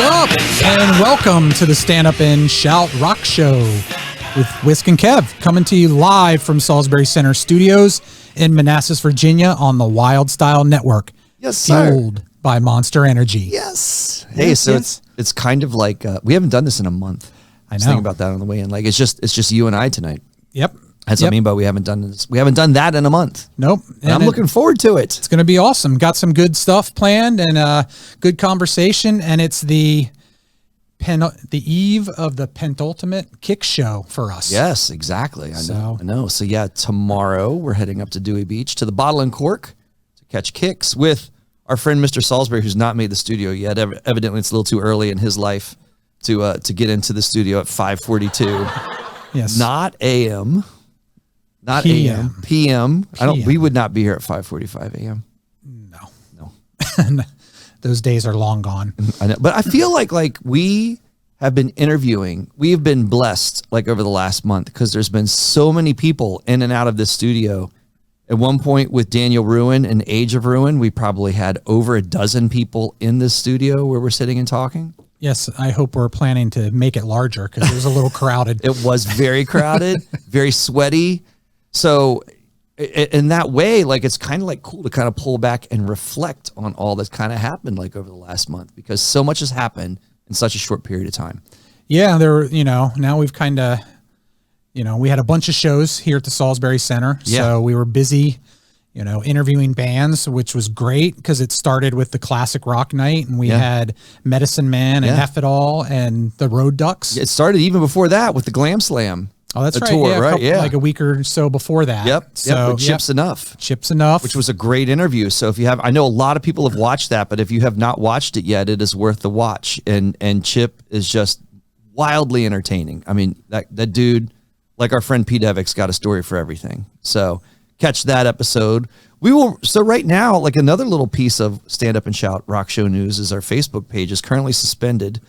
up? And welcome to the Stand Up and Shout Rock Show with Wisk and Kev, coming to you live from Salisbury Center Studios in Manassas, Virginia on the Wylde Style Network. Yes, sir. Fueled by Monster Energy. Yes. Hey, so it's kind of like we haven't done this in a month. I know. I was thinking about that on the way in. Like it's just you and I tonight. Yep. That's what I mean by we haven't done this. We haven't done that in a month. Nope. And I'm looking forward to it. It's going to be awesome. Got some good stuff planned and good conversation. And it's the eve of the penultimate kick show for us. Yes, exactly. I know. So yeah, tomorrow we're heading up to Dewey Beach to the Bottle Cork to catch kicks with our friend Mr. Salisbury, who's not made the studio yet. Evidently, it's a little too early in his life to get into the studio at 5:42. Yes. Not AM. Not PM. PM. We would not be here at 5:45 AM. No. Those days are long gone. I know, but I feel like we have been interviewing. We have been blessed like over the last month because there's been so many people in and out of this studio. At one point with Daniel Ruin and Age of Ruin, we probably had over a dozen people in this studio where we're sitting and talking. Yes, I hope we're planning to make it larger because it was a little crowded. It was very crowded, very sweaty. So in that way, like it's kind of like cool to kind of pull back and reflect on all that's kind of happened like over the last month because so much has happened in such a short period of time. Yeah, now we've kind of, we had a bunch of shows here at the Salisbury Center. Yeah. So we were busy, interviewing bands, which was great because it started with the classic rock night and we had Medicine Man and F It All and the Road Ducks. It started even before that with the Glam Slam. Oh, that's right. Tour, right? Like a week or so before that. Yep. So Chips Enough. Chips Enough. Which was a great interview. So if you have, I know a lot of people have watched that, but if you have not watched it yet, it is worth the watch. And Chip is just wildly entertaining. I mean, that dude, like our friend Pete Evick's got a story for everything. So catch that episode. So right now, like another little piece of Stand Up and Shout Rock Show news is our Facebook page is currently suspended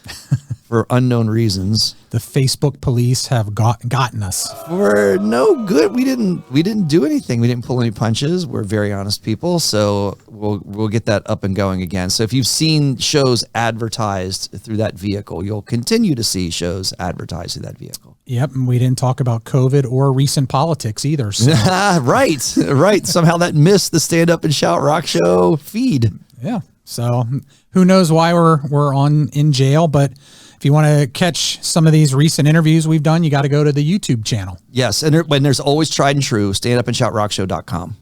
for unknown reasons. The Facebook police have gotten us. For no good. We didn't do anything. We didn't pull any punches. We're very honest people. So we'll get that up and going again. So if you've seen shows advertised through that vehicle, you'll continue to see shows advertised through that vehicle. Yep. And we didn't talk about COVID or recent politics either. So. Right. Somehow that missed the Stand Up and Shout Rock Show feed. Yeah. So who knows why we're in jail, but if you want to catch some of these recent interviews we've done, you got to go to the YouTube channel. Yes. And when there's always tried and true, standupandshoutrockshow.com.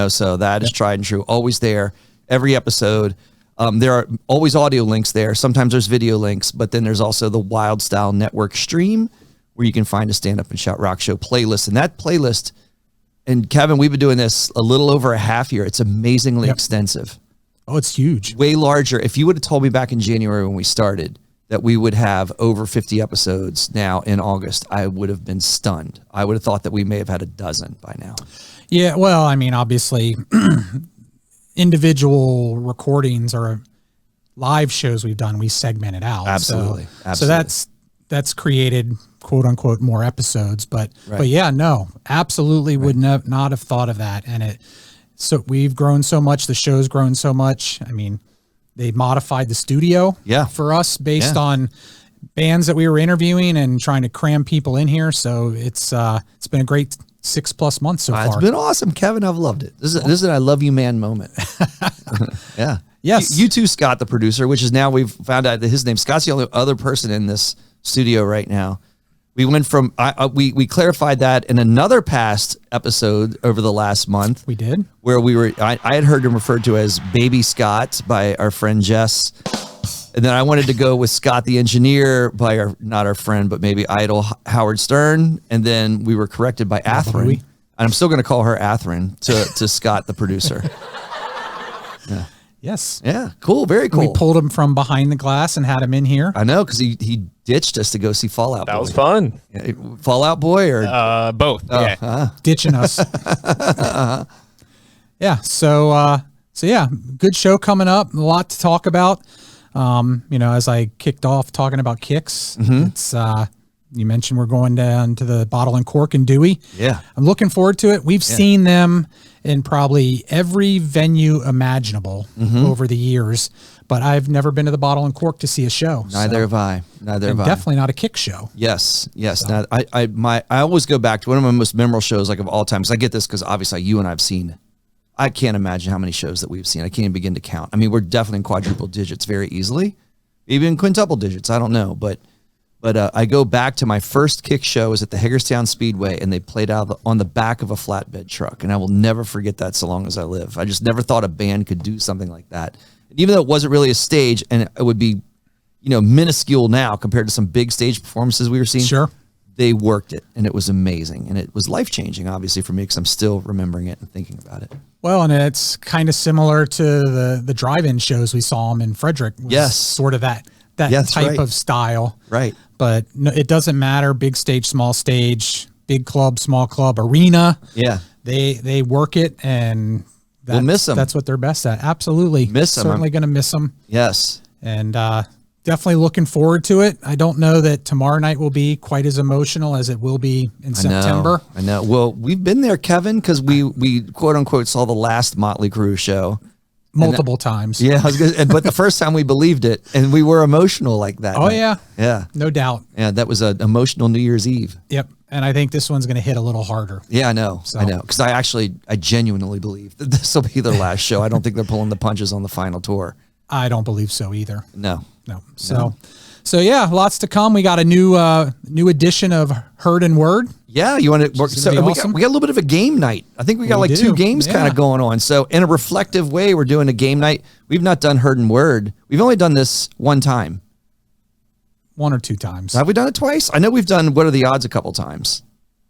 So that is tried and true. Always there. Every episode. There are always audio links there. Sometimes there's video links, but then there's also the Wylde Style Network stream where you can find a Stand Up and Shout Rock Show playlist. And that playlist, and Kevin, we've been doing this a little over a half year. It's amazingly extensive. Oh, it's huge. Way larger. If you would have told me back in January when we started that we would have over 50 episodes now in August, I would have been stunned. I would have thought that we may have had a dozen by now. Yeah, well, I mean, obviously, individual recordings or live shows we've done, we segment it out. Absolutely. So that's created, quote unquote, more episodes. But yeah, no, absolutely would not have thought of that. And so we've grown so much. The show's grown so much. I mean, they modified the studio for us based on bands that we were interviewing and trying to cram people in here. So it's been a great 6+ months so far. It's been awesome, Kevin. I've loved it. This is an I love you man moment. Yeah. Yes. You too, Scott, the producer, which is now we've found out that his name, Scott's the only other person in this studio right now. We went from, we clarified that in another past episode over the last month. We did. Where I had heard him referred to as Baby Scott by our friend Jess. And then I wanted to go with Scott the engineer by not our friend, but maybe idol Howard Stern. And then we were corrected by Athrun. And I'm still going to call her Athrun to Scott the producer. Yeah. Yes. Yeah. Cool. Very cool. We pulled him from behind the glass and had him in here. I know, because he ditched us to go see Fall Out Boy. That was fun. Yeah, Fall Out Boy or both. Ditching us. Yeah. So yeah, good show coming up. A lot to talk about. As I kicked off talking about kicks, it's you mentioned we're going down to the Bottle and Cork in Dewey. Yeah. I'm looking forward to it. We've seen them in probably every venue imaginable over the years, but I've never been to the Bottle and Cork to see a show. Neither have I. Neither have I. Definitely not a Kick show. Yes. So. Now, I always go back to one of my most memorable shows, like of all time. So I get this because obviously you and I've seen. I can't imagine how many shows that we've seen. I can't even begin to count. I mean, we're definitely in quadruple digits very easily, even quintuple digits. I don't know, but I go back to my first Kick show was at the Hagerstown Speedway, and they played out on the back of a flatbed truck, and I will never forget that so long as I live. I just never thought a band could do something like that. And even though it wasn't really a stage, and it would be, minuscule now compared to some big stage performances we were seeing. Sure. They worked it, and it was amazing, and it was life-changing, obviously, for me, because I'm still remembering it and thinking about it. Well, and it's kind of similar to the drive-in shows we saw them in Frederick. Yes. Sort of that type of style. Right. But no, it doesn't matter, big stage, small stage, big club, small club, arena. Yeah. They work it, and we'll miss them. That's what they're best at. Absolutely. Miss them. Certainly going to miss them. Yes. And definitely looking forward to it. I don't know that tomorrow night will be quite as emotional as it will be in September. I know. Well, we've been there, Kevin, because we quote unquote saw the last Motley Crue show multiple times. Yeah, but the first time we believed it, and we were emotional like that. Oh, night. Yeah, no doubt. Yeah, that was an emotional New Year's Eve. Yep, and I think this one's going to hit a little harder. Yeah, I know, because I genuinely believe that this will be their last show. I don't think they're pulling the punches on the final tour. I don't believe so either. No. So yeah, lots to come. We got a new edition of Heard and Word. Yeah, you want to work? So awesome. we got a little bit of a game night. I think we got two games kind of going on. So in a reflective way, we're doing a game night. We've not done Heard and Word. We've only done this one time. One or two times. Have we done it twice? I know we've done What Are the Odds a couple times.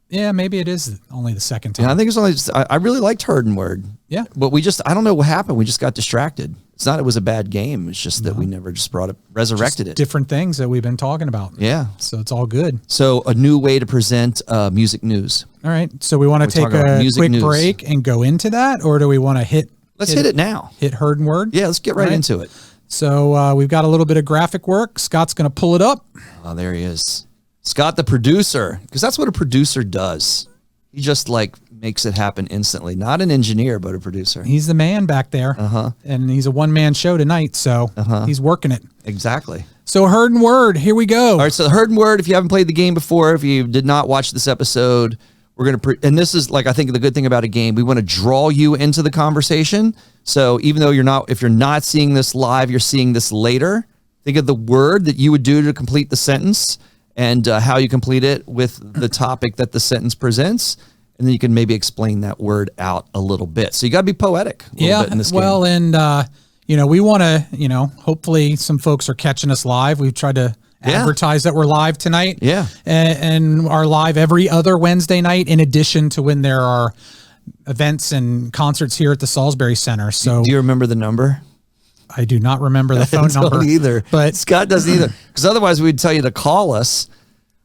Yeah, maybe it is only the second time. Yeah, I think it's only. I really liked Heard and Word. Yeah, but I don't know what happened. We just got distracted. It's not. It was a bad game. It's just that we never just resurrected it. Different things that we've been talking about. Yeah. So it's all good. So a new way to present music news. All right. So we want to take a quick break and go into that, or do we want to hit? Let's hit it now. Hit Heard and Word. Yeah, let's get right into it. So we've got a little bit of graphic work. Scott's going to pull it up. Oh, there he is. Scott, the producer, because that's what a producer does. He just makes it happen instantly. Not an engineer, but a producer. He's the man back there. And he's a one-man show tonight, so he's working it. Exactly. So Heard and Word, here we go. All right, so Heard and Word, if you haven't played the game before, if you did not watch this episode, we're going to, and this is I think the good thing about a game, we want to draw you into the conversation. So even though if you're not seeing this live, you're seeing this later, think of the word that you would do to complete the sentence and how you complete it with the topic that the sentence presents. And then you can maybe explain that word out a little bit. So you got to be poetic a little bit in this game. Well, and, we want to, hopefully some folks are catching us live. We've tried to advertise that we're live tonight. Yeah. And are live every other Wednesday night, in addition to when there are events and concerts here at the Salisbury Center. So do you remember the number? I do not remember the phone number either, but Scott doesn't either, because otherwise we'd tell you to call us.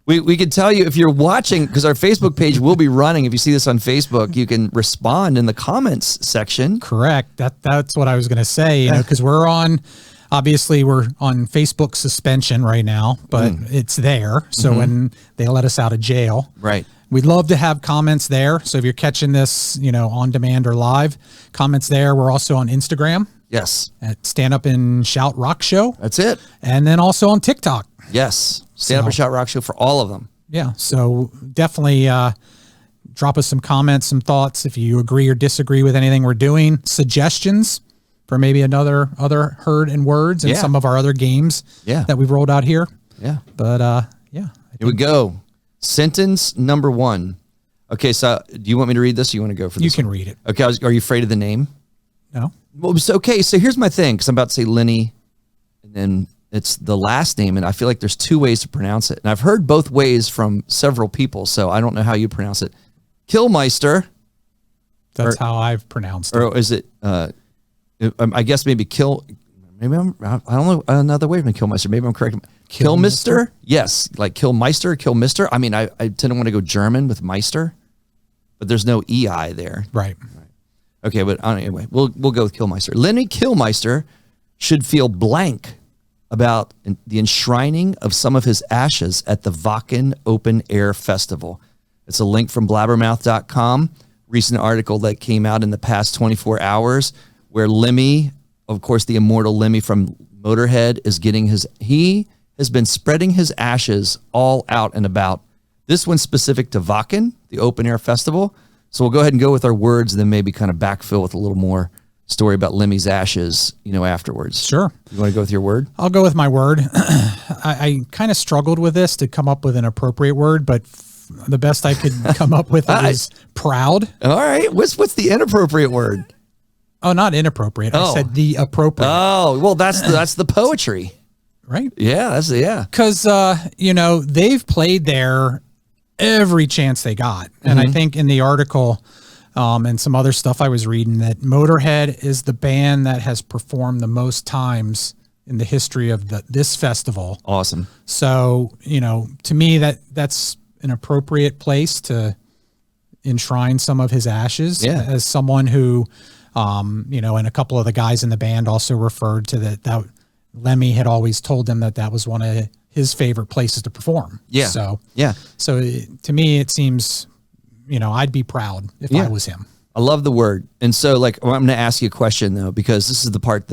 We could tell you if you're watching, because our Facebook page will be running. If you see this on Facebook, you can respond in the comments section. Correct. That's what I was going to say, because obviously we're on Facebook suspension right now, but it's there. So when they let us out of jail, right. We'd love to have comments there. So if you're catching this, on demand or live, comments there. We're also on Instagram. Yes. At Stand Up and Shout Rock Show. That's it. And then also on TikTok. Yes. Stand Up and Shout Rock Show for all of them. Yeah. So definitely drop us some comments, some thoughts. If you agree or disagree with anything we're doing, suggestions for maybe other Heard and Words and some of our other games that we've rolled out here. Yeah. But here we go. Sentence number 1. Okay. So do you want me to read this? Or you want to go for this? You can read it. Okay. Are you afraid of the name? No. Well, okay. So here's my thing, because I'm about to say Lenny, and then it's the last name, and I feel like there's 2 ways to pronounce it. And I've heard both ways from several people, so I don't know how you pronounce it. Killmeister. That's how I've pronounced it. Or is it, I guess maybe I don't know another way from Killmeister. Maybe I'm correct. Killmister? Yes, like Killmeister, Killmister. I mean, I tend to want to go German with Meister, but there's no EI there. Right. Okay, but anyway, we'll go with Killmeister. Lenny Killmeister should feel blank about the enshrining of some of his ashes at the Wacken Open Air Festival. It's a link from blabbermouth.com, recent article that came out in the past 24 hours where LEMMY of course, the immortal Lemmy from Motorhead is getting he has been spreading his ashes all out and about. This one's specific to Wacken, the open air festival. So we'll go ahead and go with our words and then maybe kind of backfill with a little more story about Lemmy's ashes, afterwards. Sure. You want to go with your word? I'll go with my word. I kind of struggled with this to come up with an appropriate word, but the best I could come up with is proud. All right. What's the inappropriate word? Oh, not inappropriate. I said the appropriate. Oh, well, that's the poetry. Right? Yeah, Because, they've played there every chance they got. And I think in the article and some other stuff I was reading that Motorhead is the band that has performed the most times in the history of this festival. Awesome. So, to me, that's an appropriate place to enshrine some of his ashes as someone who, and a couple of the guys in the band also referred to that Lemmy had always told him that was one of his favorite places to perform. Yeah. So to me, it seems, I'd be proud if I was him. I love the word. And so I'm going to ask you a question though, because this is the part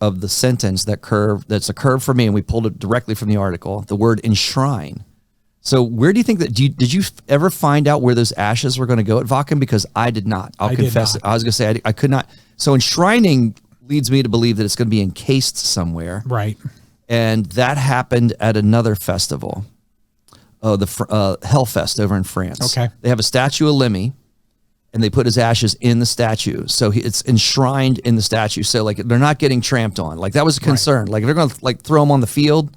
of the sentence that's a curve for me. And we pulled it directly from the article, the word enshrine. So where do you think did you ever find out where those ashes were going to go at Wacken? Because I did not. I'll confess it. I was going to say, I could not. So enshrining leads me to believe that it's going to be encased somewhere. Right. And that happened at another festival, the Hellfest over in France. Okay. They have a statue of Lemmy, and they put his ashes in the statue. So it's enshrined in the statue. So they're not getting tramped on. That was a concern. Right. If they're going to throw him on the field,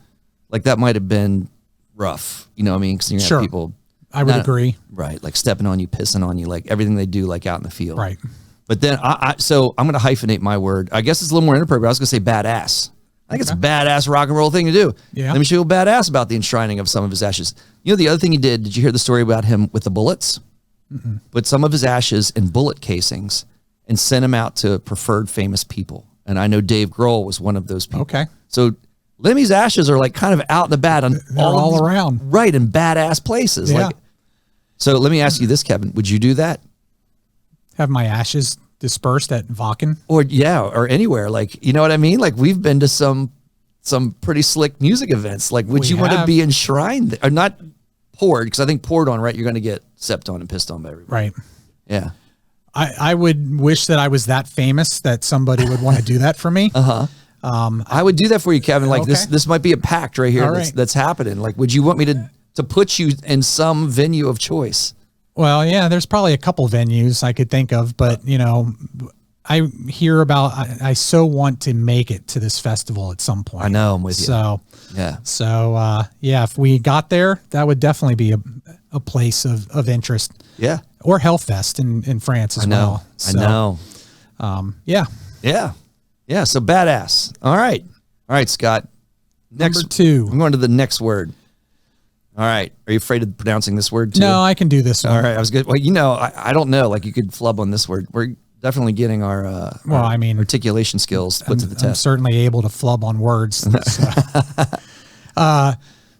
that might have been rough. You know what I mean? Because you have people. I would agree. Right. Stepping on you, pissing on you, everything they do out in the field. Right. But then so I'm going to hyphenate my word. I guess it's a little more inappropriate. I was going to say badass. I think it's a badass rock and roll thing to do. Yeah. Let me show you badass about the enshrining of some of his ashes. The other thing he did you hear the story about him with the bullets? Mm-mm. Put some of his ashes in bullet casings and sent them out to preferred famous people. And I know Dave Grohl was one of those people. Okay. So Lemmy's ashes are kind of out and about on all around. Right, in badass places. Yeah. So let me ask you this, Kevin. Would you do that? Have my ashes dispersed at Wacken? Or anywhere. You know what I mean? We've been to some pretty slick music events. Would you want to be enshrined or not poured? Because I think poured on, right, you're going to get stepped on and pissed on by everybody. Right. Yeah. I would wish that I was that famous that somebody would want to do that for me. I would do that for you, Kevin. This might be a pact right here that's happening. Would you want me to put you in some venue of choice? Well, yeah, there's probably a couple venues I could think of, but I hear about, I so want to make it to this festival at some point. I know, I'm with you. So, if we got there, that would definitely be a place of interest. Yeah. Or Hellfest in France as well. So, I know. Yeah. Yeah. Yeah. So badass. All right, Scott. Number 2. I'm going to the next word. All right. Are you afraid of pronouncing this word too? No, I can do this one. All right. I was good. Well, I don't know. You could flub on this word. We're definitely getting our articulation skills put to the test. I'm certainly able to flub on words.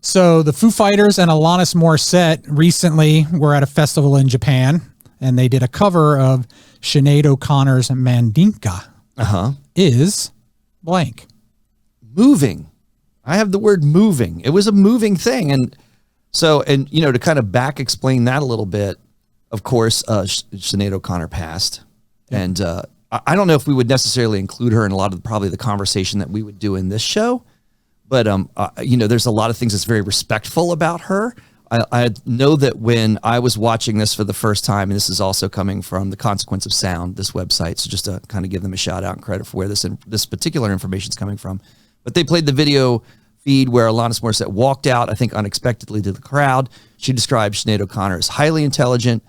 So the Foo Fighters and Alanis Morrisette recently were at a festival in Japan, and they did a cover of Sinead O'Connor's Mandinka. Is blank. Moving. I have the word moving. It was a moving thing. And so, to kind of back explain that a little bit, of course, Sinead O'Connor passed. Yeah. And I don't know if we would necessarily include her in a lot of probably the conversation that we would do in this show. But, there's a lot of things that's very respectful about her. I know that when I was watching this for the first time, and this is also coming from the Consequence of Sound, this website, so just to kind of give them a shout out and credit for where this particular information is coming from. But they played the video feed where Alanis Morissette walked out, I think unexpectedly, to the crowd. She described Sinead O'Connor as highly intelligent,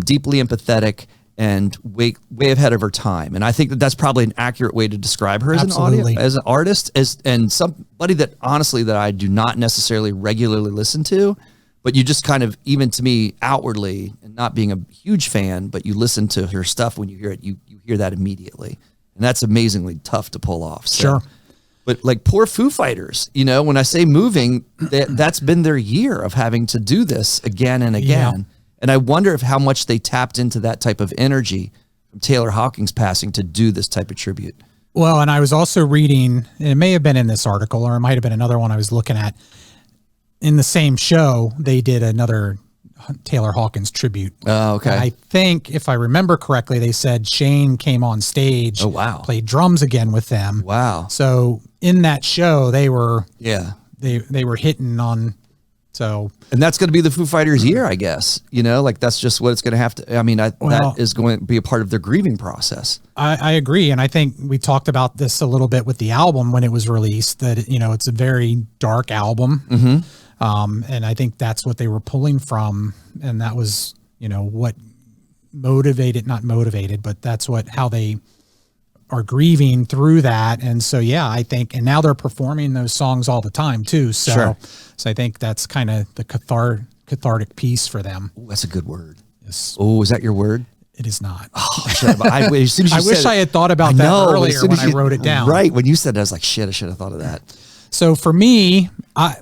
deeply empathetic, and way ahead of her time. And I think that's probably an accurate way to describe her as an artist, and somebody that honestly that I do not necessarily regularly listen to, but you just kind of, even to me outwardly, and not being a huge fan, but you listen to her stuff when you hear it, you hear that immediately. And that's amazingly tough to pull off. So. Sure. But poor Foo Fighters, when I say moving, that's been their year of having to do this again and again. Yeah. And I wonder how much they tapped into that type of energy from Taylor Hawkins passing to do this type of tribute. Well, and I was also reading, and it may have been in this article or it might have been another one I was looking at. In the same show, they did another Taylor Hawkins tribute. Oh, okay. And I think, if I remember correctly, they said Shane came on stage. Oh, wow. Played drums again with them. Wow. So in that show, they were they were hitting on. So, and that's going to be the Foo Fighters year, I guess. You know, like that's just what it's going to have to. I mean, that is going to be a part of their grieving process. I agree, and I think we talked about this a little bit with the album when it was released. That it's a very dark album, and I think that's what they were pulling from, and that was what not motivated, but that's how they are grieving through that. And so, yeah, I think, and now they're performing those songs all the time too. So, sure. So I think that's kind of the cathartic piece for them. Ooh, that's a good word. Yes. Oh, is that your word? It is not. Oh, I wish I had thought about that earlier when I wrote it down. Right. When you said that, I was like, shit, I should have thought of that. So for me,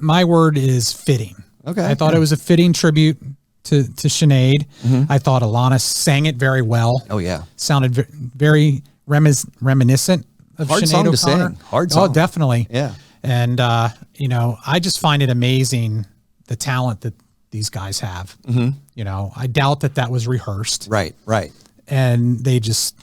my word is fitting. Okay. I thought it was a fitting tribute to Sinead. I thought Alanis sang it very well. Oh, yeah. Sounded very reminiscent of Hard Sinead song O'Connor. to sing. Hard song. Oh, definitely. Yeah. And, I just find it amazing the talent that these guys have. I doubt that was rehearsed. Right. And they just,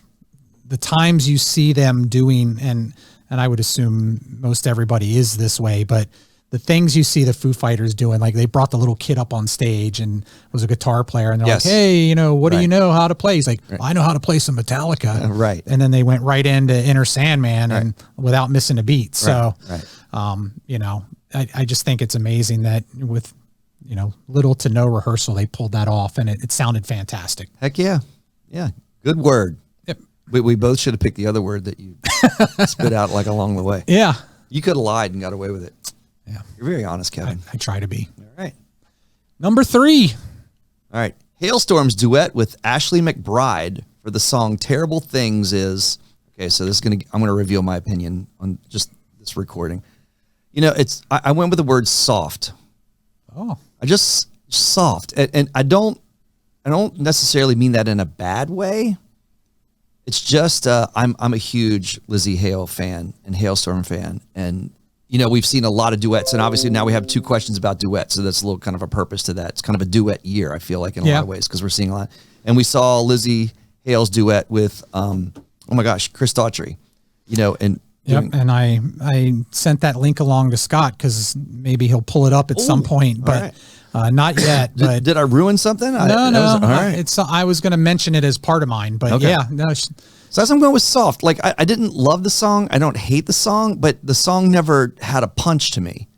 the times you see them doing, and I would assume most everybody is this way, but the things you see the Foo Fighters doing, like they brought the little kid up on stage and was a guitar player, and they're like, hey, what do you know how to play? He's like, well, I know how to play some Metallica. Right. And then they went right into Enter Sandman and without missing a beat. So, I just think it's amazing that with, little to no rehearsal, they pulled that off, and it sounded fantastic. Heck yeah. Yeah. Good word. Yep. We both should have picked the other word that you spit out like along the way. Yeah. You could have lied and got away with it. Yeah. You're very honest, Kevin. I try to be. All right. Number 3. All right. Halestorm's duet with Ashley McBryde for the song Terrible Things is, okay, so I'm going to reveal my opinion on just this recording. I went with the word soft. Oh. I just soft. And I don't necessarily mean that in a bad way. It's just, I'm a huge Lizzie Hale fan and Halestorm fan. And, we've seen a lot of duets, and obviously now we have 2 questions about duets. So that's a little kind of a purpose to that. It's kind of a duet year, I feel like, in a lot of ways, because we're seeing a lot. And we saw Lizzie Hale's duet with, Chris Daughtry, and. Yep, and I sent that link along to Scott because maybe he'll pull it up at some point, but not yet. But did I ruin something? No. All right. I was going to mention it as part of mine, but okay. yeah, no. So that's I'm going with soft. Like I didn't love the song. I don't hate the song, but the song never had a punch to me.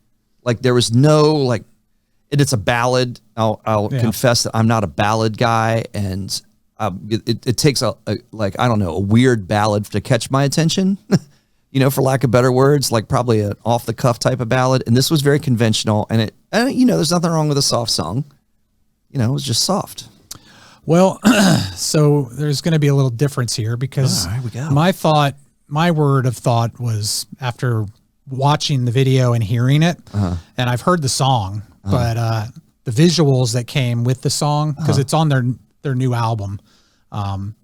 Like there was no it's a ballad. I'll confess that I'm not a ballad guy, and it takes a weird ballad to catch my attention. For lack of better words, like probably an off the cuff type of ballad. And this was very conventional, and there's nothing wrong with a soft song. It was just soft. Well, so there's going to be a little difference here because my word of thought was after watching the video and hearing it, and I've heard the song, but the visuals that came with the song, because it's on their new album. I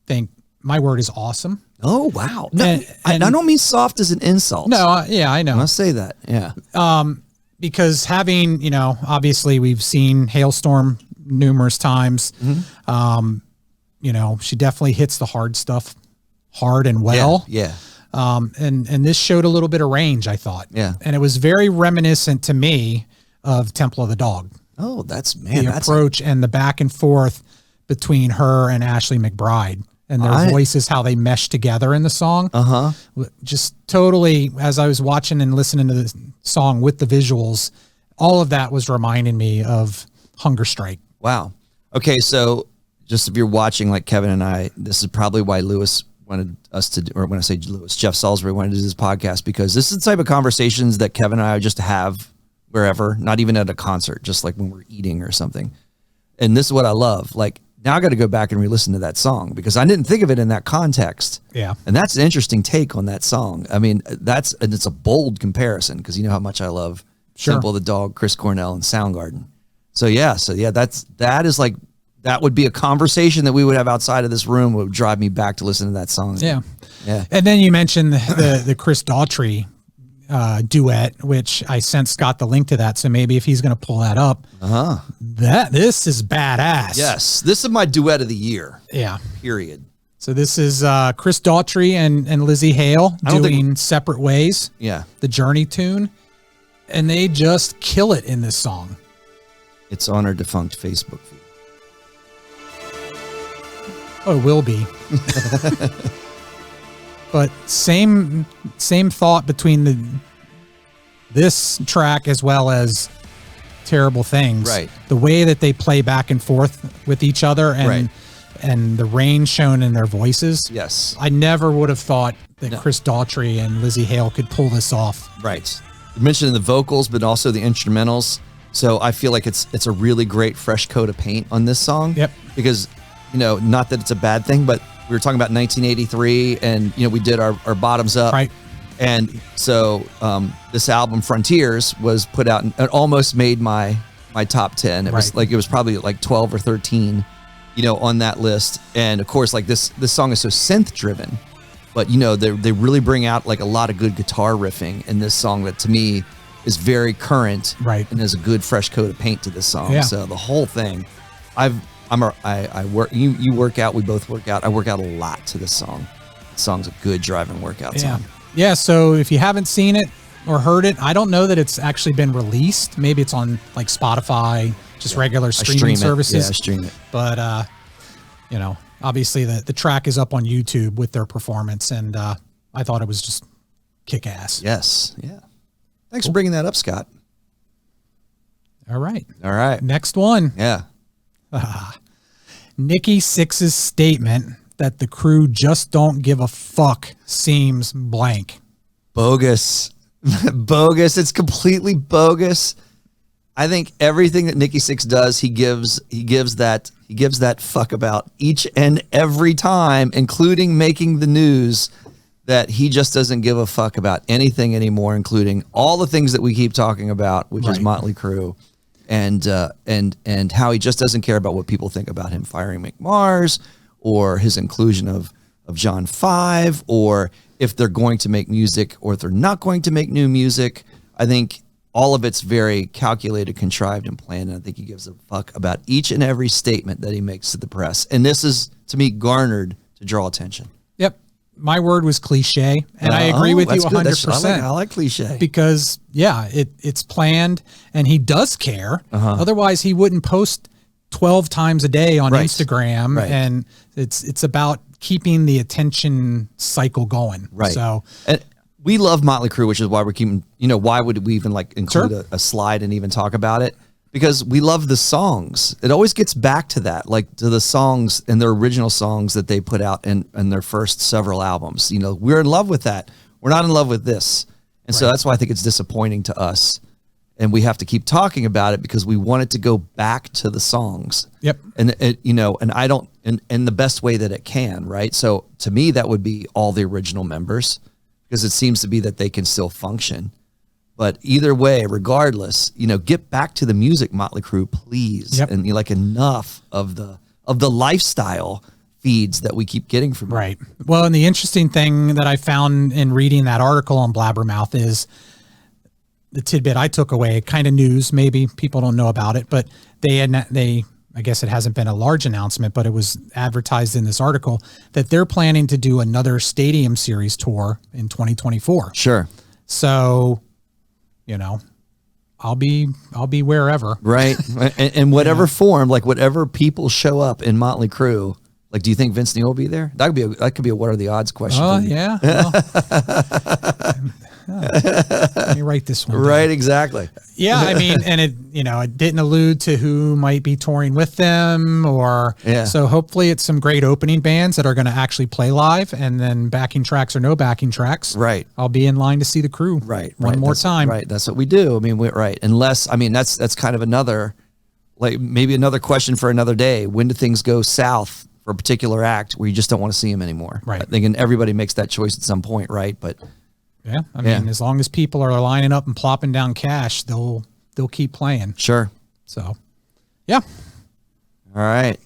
think my word is awesome. Oh, wow. No, I don't mean soft as an insult. No, I know. I'll say that. Yeah. Because having, obviously we've seen Halestorm numerous times. She definitely hits the hard stuff hard and well. Yeah. And this showed a little bit of range, I thought. Yeah. And it was very reminiscent to me of Temple of the Dog. Oh, that's approach and the back and forth between her and Ashley McBryde. And their voices, how they mesh together in the song. Just totally, as I was watching and listening to the song with the visuals, all of that was reminding me of Hunger Strike. Wow. Okay, so just if you're watching like Kevin and I, this is probably why Lewis wanted us to do, or when I say Lewis, Jeff Salisbury wanted to do this podcast, because this is the type of conversations that Kevin and I just have wherever, not even at a concert, just like when we're eating or something. And this is what I love. Like, now I got to go back and re-listen to that song because I didn't think of it in that context. Yeah. And that's an interesting take on that song. I mean, it's a bold comparison because you know how much I love Temple of the Dog, Chris Cornell, and Soundgarden. That that would be a conversation that we would have outside of this room. It would drive me back to listen to that song. Yeah. Yeah. And then you mentioned the Chris Daughtry duet, which I sent Scott the link to that. So maybe if he's going to pull that up, this is badass. Yes. This is my duet of the year. Yeah. Period. So this is Chris Daughtry and Lizzie Hale doing Separate Ways. Yeah. The Journey tune. And they just kill it in this song. It's on our defunct Facebook feed. Oh, it will be. But same thought between this track as well as Terrible Things. Right. The way that they play back and forth with each other and the range shown in their voices. Yes. I never would have thought that Chris Daughtry and Lizzie Hale could pull this off. Right. You mentioned the vocals, but also the instrumentals. So I feel like it's a really great fresh coat of paint on this song. Yep. Because, not that it's a bad thing, but we were talking about 1983 and, we did our bottoms up. Right. And so this album Frontiers was put out and it almost made my top 10. It was probably like 12 or 13, on that list. And of course, like this song is so synth driven, but they really bring out like a lot of good guitar riffing in this song that to me is very current. Right. And there's a good fresh coat of paint to this song. Yeah. So the whole thing, I work, you work out, we both work out. I work out a lot to this song. The song's a good driving workout song. Yeah, so if you haven't seen it or heard it, I don't know that it's actually been released. Maybe it's on like Spotify, just regular streaming services. Yeah, I stream it. But, obviously the track is up on YouTube with their performance, and I thought it was just kick-ass. Yes, yeah. Thanks for bringing that up, Scott. All right. Next one. Yeah. Nikki Sixx's statement that the crew just don't give a fuck seems blank. Bogus. Bogus. It's completely bogus. I think everything that Nikki Sixx does, he gives that fuck about each and every time, including making the news, that he just doesn't give a fuck about anything anymore, including all the things that we keep talking about, which is Motley Crue. And how he just doesn't care about what people think about him firing McMars or his inclusion of John 5, or if they're going to make music or if they're not going to make new music. I think all of it's very calculated, contrived, and planned. And I think he gives a fuck about each and every statement that he makes to the press. And this is, to me, garnered to draw attention. Yep. My word was cliche, and I agree with you 100%. I like cliche. Because, it's planned, and he does care. Otherwise, he wouldn't post 12 times a day on Instagram, and it's about keeping the attention cycle going. Right. So, and we love Motley Crue, which is why we're keeping, why would we even like include a slide and even talk about it? Because we love the songs. It always gets back to that, like to the songs and their original songs that they put out in their first several albums. We're in love with that. We're not in love with this. And so that's why I think it's disappointing to us. And we have to keep talking about it because we want it to go back to the songs. Yep. And it, and I don't, in the best way that it can, right? So to me, that would be all the original members, because it seems to be that they can still function. But either way, regardless, get back to the music, Motley Crue, please. Yep. And enough of the lifestyle feeds that we keep getting from you. Right. Well, and the interesting thing that I found in reading that article on Blabbermouth is the tidbit I took away, kind of news, maybe people don't know about it, but I guess it hasn't been a large announcement, but it was advertised in this article that they're planning to do another Stadium Series tour in 2024. Sure. So, I'll be wherever. Right. In whatever form, like whatever people show up in Motley Crue. Like, do you think Vince Neil will be there? That could be a what are the odds question. Oh, yeah. Well, let me write this one down. Right, exactly. Yeah, I mean, and it didn't allude to who might be touring with them, so hopefully it's some great opening bands that are going to actually play live, and then backing tracks or no backing tracks. Right. I'll be in line to see the Crew. One more time. Right. That's what we do. I mean, unless, that's kind of maybe another question for another day. When do things go south for a particular act where you just don't want to see them anymore? Right. I think everybody makes that choice at some point, right? But yeah, I mean, as long as people are lining up and plopping down cash, they'll keep playing. Sure. So, yeah. All right.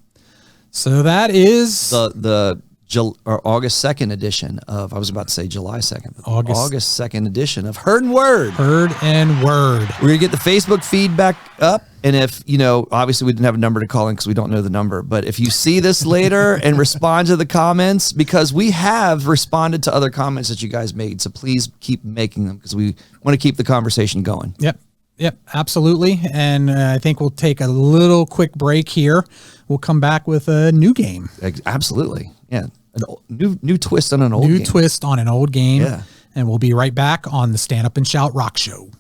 So that is the August 2nd edition of, I was about to say July 2nd, but August 2nd edition of Heard and Word. Heard and Word. We're going to get the Facebook feedback up. And if, obviously we didn't have a number to call in because we don't know the number, but if you see this later and respond to the comments, because we have responded to other comments that you guys made. So please keep making them because we want to keep the conversation going. Yep, absolutely. And I think we'll take a little quick break here. We'll come back with a new game. Absolutely. Yeah. New twist on an old game. New twist on an old game. Yeah. And we'll be right back on the Stand Up and Shout Rock Show.